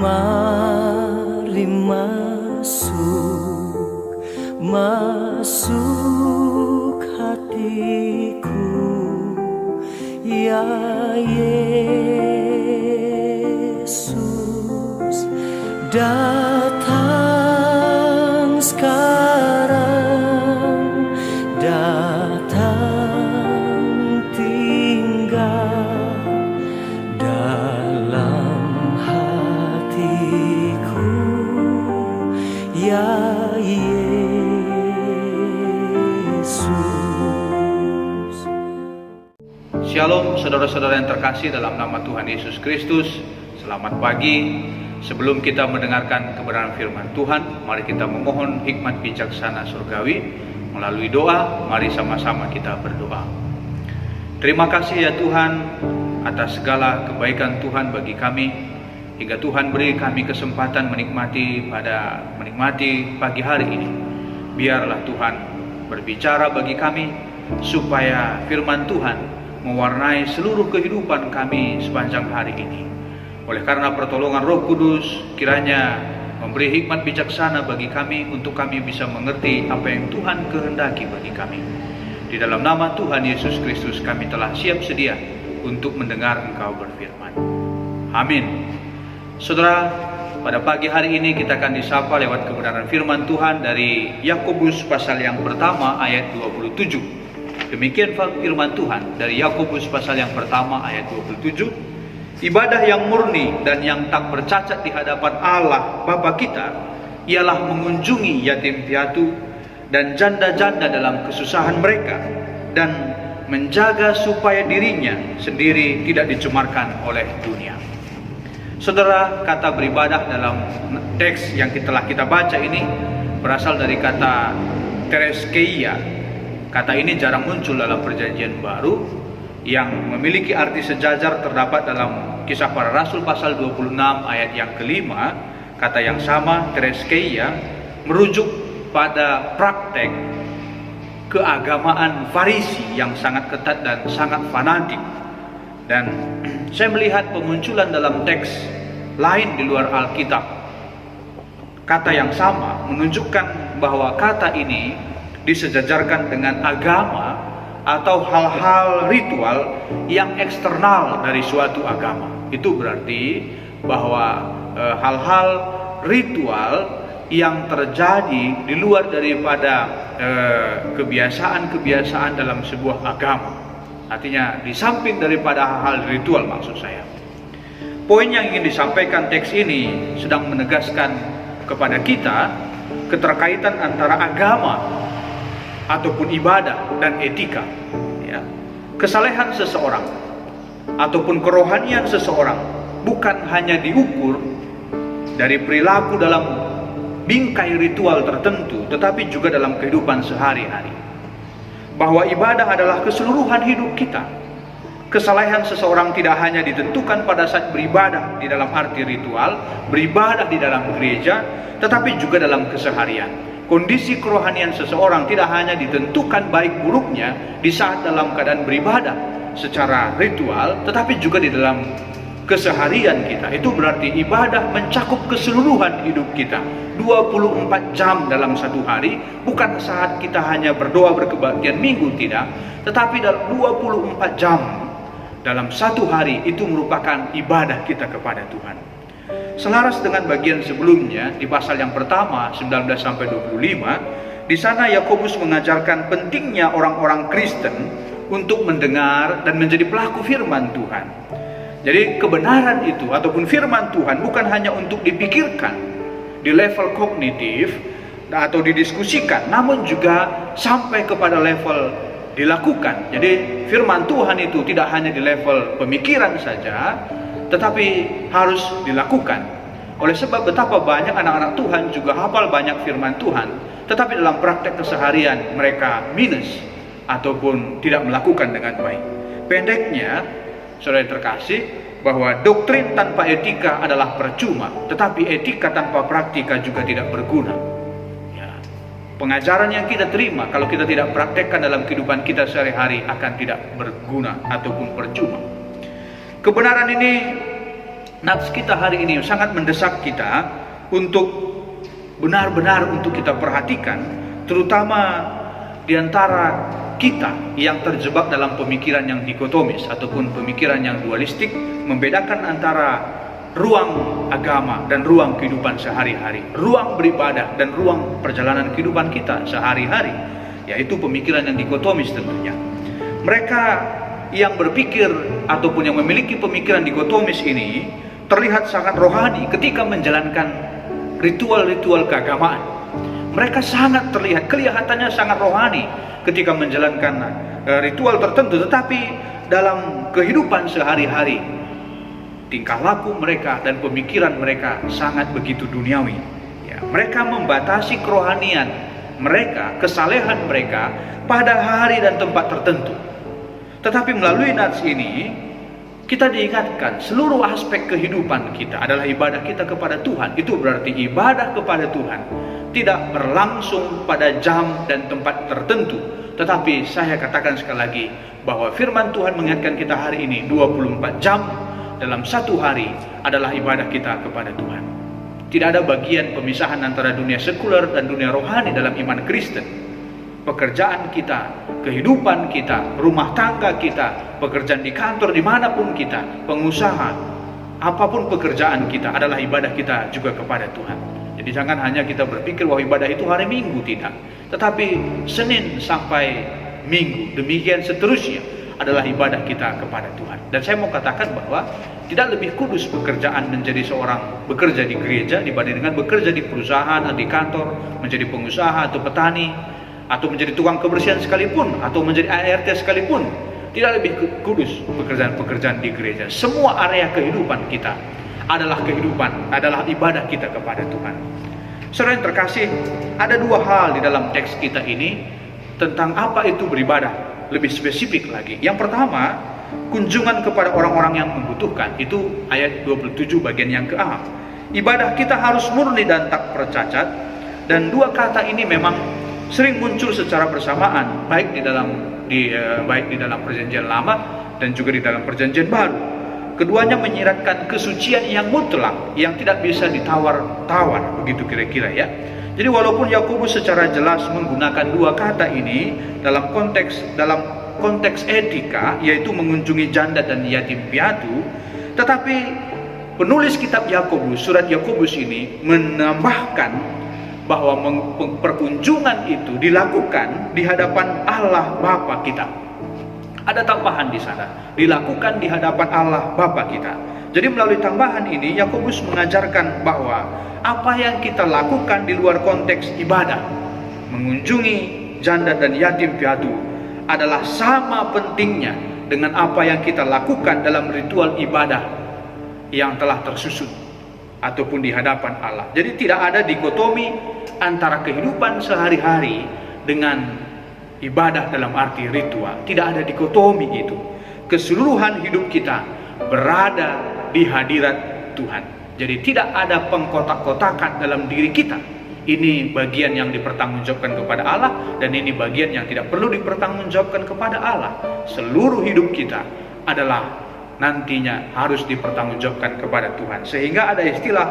Mari masuk hatiku, ya Yesus, datang sekarang, datang tinggal dalam hatiku, ya Yesus. Shalom saudara-saudara yang terkasih dalam nama Tuhan Yesus Kristus. Selamat pagi. Sebelum kita mendengarkan kebenaran firman Tuhan, mari kita memohon hikmat bijaksana surgawi melalui doa. Mari sama-sama kita berdoa. Terima kasih ya Tuhan atas segala kebaikan Tuhan bagi kami, hingga Tuhan beri kami kesempatan menikmati pagi hari ini. Biarlah Tuhan berbicara bagi kami, supaya firman Tuhan mewarnai seluruh kehidupan kami sepanjang hari ini. Oleh karena pertolongan Roh Kudus, kiranya memberi hikmat bijaksana bagi kami, untuk kami bisa mengerti apa yang Tuhan kehendaki bagi kami. Di dalam nama Tuhan Yesus Kristus kami telah siap sedia untuk mendengar Engkau berfirman. Amin. Saudara, pada pagi hari ini kita akan disapa lewat kebenaran firman Tuhan dari Yakobus pasal yang pertama ayat 27. Demikian firman Tuhan dari Yakobus pasal yang pertama ayat 27. Ibadah yang murni dan yang tak bercacat di hadapan Allah Bapa kita ialah mengunjungi yatim piatu dan janda-janda dalam kesusahan mereka, dan menjaga supaya dirinya sendiri tidak dicemarkan oleh dunia. Saudara, kata beribadah dalam teks yang telah kita baca ini berasal dari kata tereskeia. Kata ini jarang muncul dalam Perjanjian Baru, yang memiliki arti sejajar terdapat dalam Kisah Para Rasul pasal 26 ayat yang kelima. Kata yang sama, tereskeia, merujuk pada praktek keagamaan Farisi yang sangat ketat dan sangat fanatik. Dan saya melihat pemunculan dalam teks lain di luar Alkitab. Kata yang sama menunjukkan bahwa kata ini disejajarkan dengan agama atau hal-hal ritual yang eksternal dari suatu agama. Itu berarti bahwa hal-hal ritual yang terjadi di luar daripada kebiasaan-kebiasaan dalam sebuah agama. Artinya di samping daripada hal-hal ritual, maksud saya. Poin yang ingin disampaikan teks ini sedang menegaskan kepada kita keterkaitan antara agama ataupun ibadah dan etika, ya. Kesalehan seseorang ataupun kerohanian seseorang bukan hanya diukur dari perilaku dalam bingkai ritual tertentu, tetapi juga dalam kehidupan sehari-hari. Bahwa ibadah adalah keseluruhan hidup kita. Kesalehan seseorang tidak hanya ditentukan pada saat beribadah di dalam arti ritual, beribadah di dalam gereja, tetapi juga dalam keseharian. Kondisi kerohanian seseorang tidak hanya ditentukan baik buruknya di saat dalam keadaan beribadah secara ritual, tetapi juga di dalam keseharian kita. Itu berarti ibadah mencakup keseluruhan hidup kita, 24 jam dalam satu hari. Bukan saat kita hanya berdoa berkebaktian minggu, tidak, tetapi dalam 24 jam dalam satu hari itu merupakan ibadah kita kepada Tuhan. Selaras dengan bagian sebelumnya di pasal yang pertama 19-25, di sana Yakobus mengajarkan pentingnya orang-orang Kristen untuk mendengar dan menjadi pelaku firman Tuhan. Jadi kebenaran itu ataupun firman Tuhan bukan hanya untuk dipikirkan di level kognitif atau didiskusikan, namun juga sampai kepada level dilakukan. Jadi firman Tuhan itu tidak hanya di level pemikiran saja, tetapi harus dilakukan. Oleh sebab betapa banyak anak-anak Tuhan juga hafal banyak firman Tuhan, tetapi dalam praktek keseharian mereka minus ataupun tidak melakukan dengan baik. Pendeknya, saudara terkasih, bahwa doktrin tanpa etika adalah percuma, tetapi etika tanpa praktika juga tidak berguna. Ya. Pengajaran yang kita terima kalau kita tidak praktekkan dalam kehidupan kita sehari-hari akan tidak berguna ataupun percuma. Kebenaran ini nats kita hari ini sangat mendesak kita untuk benar-benar untuk kita perhatikan, terutama di antara kita yang terjebak dalam pemikiran yang dikotomis ataupun pemikiran yang dualistik, membedakan antara ruang agama dan ruang kehidupan sehari-hari, ruang beribadah dan ruang perjalanan kehidupan kita sehari-hari, yaitu pemikiran yang dikotomis tentunya. Mereka yang berpikir ataupun yang memiliki pemikiran dikotomis ini terlihat sangat rohani ketika menjalankan ritual-ritual keagamaan. Mereka sangat terlihat, kelihatannya sangat rohani ketika menjalankan ritual tertentu, tetapi dalam kehidupan sehari-hari tingkah laku mereka dan pemikiran mereka sangat begitu duniawi. Ya, mereka membatasi kerohanian mereka, kesalehan mereka pada hari dan tempat tertentu. Tetapi melalui nats ini kita diingatkan seluruh aspek kehidupan kita adalah ibadah kita kepada Tuhan. Itu berarti ibadah kepada Tuhan tidak berlangsung pada jam dan tempat tertentu. Tetapi saya katakan sekali lagi bahwa firman Tuhan mengingatkan kita hari ini 24 jam dalam satu hari adalah ibadah kita kepada Tuhan. Tidak ada bagian pemisahan antara dunia sekuler dan dunia rohani dalam iman Kristen. Pekerjaan kita, kehidupan kita, rumah tangga kita, pekerjaan di kantor, dimanapun kita, pengusaha, apapun pekerjaan kita adalah ibadah kita juga kepada Tuhan. Jadi jangan hanya kita berpikir bahwa ibadah itu hari Minggu, tidak. Tetapi Senin sampai Minggu, demikian seterusnya adalah ibadah kita kepada Tuhan. Dan saya mau katakan bahwa tidak lebih kudus pekerjaan menjadi seorang bekerja di gereja dibanding dengan bekerja di perusahaan atau di kantor, menjadi pengusaha atau petani, atau menjadi tukang kebersihan sekalipun, atau menjadi ART sekalipun. Tidak lebih kudus pekerjaan-pekerjaan di gereja. Semua area kehidupan kita adalah kehidupan, adalah ibadah kita kepada Tuhan. Saudara yang terkasih, ada dua hal di dalam teks kita ini tentang apa itu beribadah. Lebih spesifik lagi, yang pertama, kunjungan kepada orang-orang yang membutuhkan. Itu ayat 27 bagian yang ke-A. Ibadah kita harus murni dan tak percacat. Dan dua kata ini memang sering muncul secara bersamaan, baik di dalam perjanjian lama dan juga di dalam perjanjian baru. Keduanya menyiratkan kesucian yang mutlak, yang tidak bisa ditawar-tawar, begitu kira-kira ya. Jadi walaupun Yakobus secara jelas menggunakan dua kata ini dalam konteks etika, yaitu mengunjungi janda dan yatim piatu, tetapi penulis kitab Yakobus, surat Yakobus ini menambahkan bahwa perkunjungan itu dilakukan di hadapan Allah Bapa kita. Ada tambahan di sana, dilakukan di hadapan Allah Bapa kita. Jadi melalui tambahan ini Yakobus mengajarkan bahwa apa yang kita lakukan di luar konteks ibadah, mengunjungi janda dan yatim piatu, adalah sama pentingnya dengan apa yang kita lakukan dalam ritual ibadah yang telah tersusun ataupun di hadapan Allah. Jadi tidak ada dikotomi antara kehidupan sehari-hari dengan ibadah dalam arti ritual. Tidak ada dikotomi itu. Keseluruhan hidup kita berada di hadirat Tuhan. Jadi tidak ada pengkotak-kotakan dalam diri kita. Ini bagian yang dipertanggungjawabkan kepada Allah, dan ini bagian yang tidak perlu dipertanggungjawabkan kepada Allah. Seluruh hidup kita adalah nantinya harus dipertanggungjawabkan kepada Tuhan. Sehingga ada istilah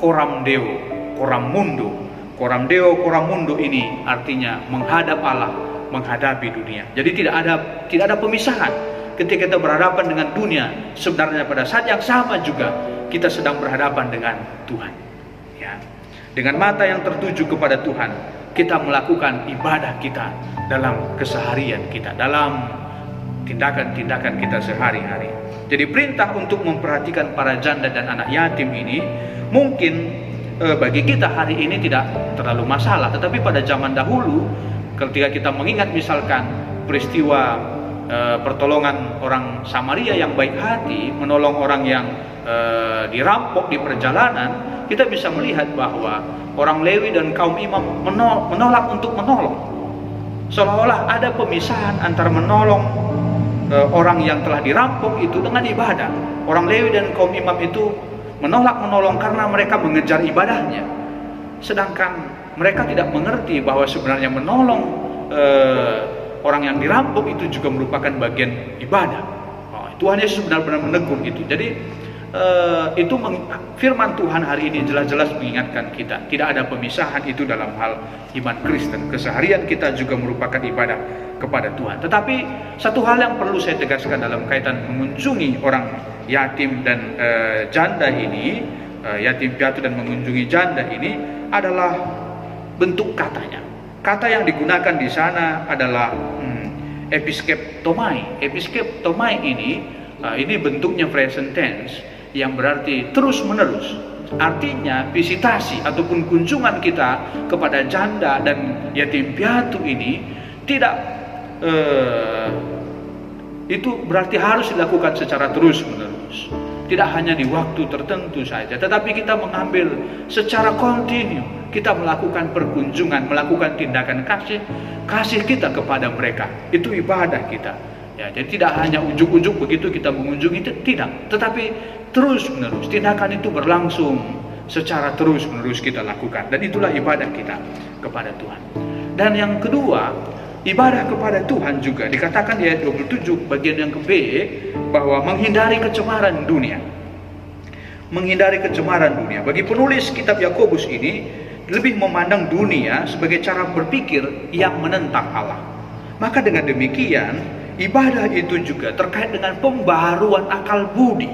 coram deo, coram mundo. Coram deo, coram mundo ini artinya menghadap Allah, menghadapi dunia. Jadi tidak ada pemisahan ketika kita berhadapan dengan dunia. Sebenarnya pada saat yang sama juga kita sedang berhadapan dengan Tuhan. Ya. Dengan mata yang tertuju kepada Tuhan, kita melakukan ibadah kita dalam keseharian kita, dalam tindakan-tindakan kita sehari-hari. Jadi perintah untuk memperhatikan para janda dan anak yatim ini mungkin bagi kita hari ini tidak terlalu masalah, tetapi pada zaman dahulu ketika kita mengingat misalkan peristiwa pertolongan orang Samaria yang baik hati menolong orang yang dirampok di perjalanan, kita bisa melihat bahwa orang Lewi dan kaum imam menolak untuk menolong. Seolah-olah ada pemisahan antara menolong orang yang telah dirampok itu dengan ibadah. Orang Lewi dan kaum imam itu menolak menolong karena mereka mengejar ibadahnya, sedangkan mereka tidak mengerti bahwa sebenarnya menolong orang yang dirampok itu juga merupakan bagian ibadah. Tuhan Yesus benar-benar menegur itu. Jadi firman Tuhan hari ini jelas-jelas mengingatkan kita, tidak ada pemisahan itu dalam hal iman Kristen. Keseharian kita juga merupakan ibadah kepada Tuhan. Tetapi satu hal yang perlu saya tegaskan dalam kaitan mengunjungi orang yatim dan janda ini, yatim piatu dan mengunjungi janda ini adalah bentuk katanya. Kata yang digunakan di sana adalah episkeptomai. Episkeptomai ini bentuknya present tense yang berarti terus menerus. Artinya visitasi ataupun kunjungan kita kepada janda dan yatim piatu ini tidak itu berarti harus dilakukan secara terus menerus. Tidak hanya di waktu tertentu saja, tetapi kita mengambil secara kontinu. Kita melakukan perkunjungan, melakukan tindakan kasih kita kepada mereka. Itu ibadah kita. Ya, jadi tidak hanya ujuk-ujuk begitu kita mengunjungi, tidak, tetapi terus menerus. Tindakan itu berlangsung secara terus menerus kita lakukan, dan itulah ibadah kita kepada Tuhan. Dan yang kedua, ibadah kepada Tuhan juga dikatakan di ayat 27 bagian yang ke B, bahwa menghindari kecemaran dunia. Menghindari kecemaran dunia. Bagi penulis kitab Yakobus ini lebih memandang dunia sebagai cara berpikir yang menentang Allah. Maka dengan demikian, ibadah itu juga terkait dengan pembaharuan akal budi,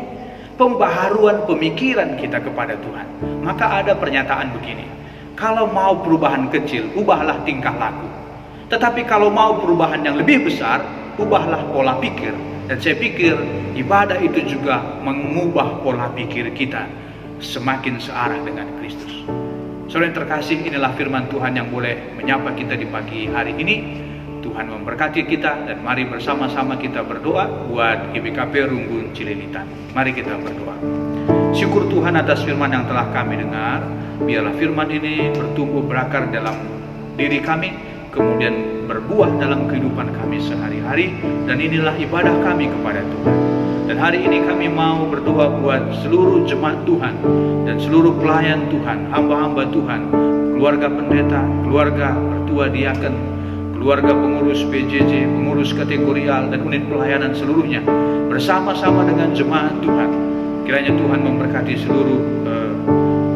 pembaharuan pemikiran kita kepada Tuhan. Maka ada pernyataan begini, kalau mau perubahan kecil, ubahlah tingkah laku. Tetapi kalau mau perubahan yang lebih besar, ubahlah pola pikir. Dan saya pikir ibadah itu juga mengubah pola pikir kita semakin searah dengan Kristus. Saudara yang terkasih, inilah firman Tuhan yang boleh menyapa kita di pagi hari ini. Tuhan memberkati kita, dan mari bersama-sama kita berdoa buat GBKP Runggun Cililitan. Mari kita berdoa. Syukur Tuhan atas firman yang telah kami dengar. Biarlah firman ini bertumbuh berakar dalam diri kami, kemudian berbuah dalam kehidupan kami sehari-hari, dan inilah ibadah kami kepada Tuhan. Dan hari ini kami mau berdoa buat seluruh jemaat Tuhan dan seluruh pelayan Tuhan, hamba-hamba Tuhan, keluarga pendeta, keluarga mertua diaken, keluarga pengurus PJJ, pengurus kategorial dan unit pelayanan seluruhnya, bersama-sama dengan jemaat Tuhan. Kiranya Tuhan memberkati seluruh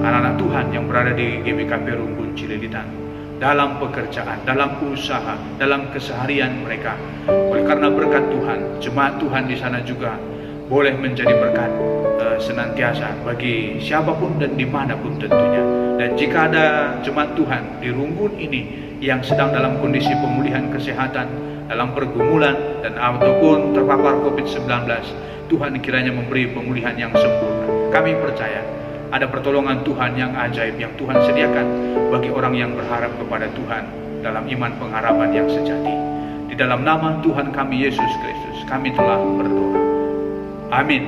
anak-anak Tuhan yang berada di GBKP Runggun Cililitan, dalam pekerjaan, dalam usaha, dalam keseharian mereka. Oleh karena berkat Tuhan, jemaat Tuhan di sana juga boleh menjadi berkat senantiasa bagi siapapun dan dimanapun tentunya. Dan jika ada jemaat Tuhan di Runggun ini yang sedang dalam kondisi pemulihan kesehatan, dalam pergumulan dan ataupun terpapar COVID-19, Tuhan kiranya memberi pemulihan yang sempurna. Kami percaya ada pertolongan Tuhan yang ajaib yang Tuhan sediakan bagi orang yang berharap kepada Tuhan dalam iman pengharapan yang sejati. Di dalam nama Tuhan kami Yesus Kristus, kami telah berdoa. Amin.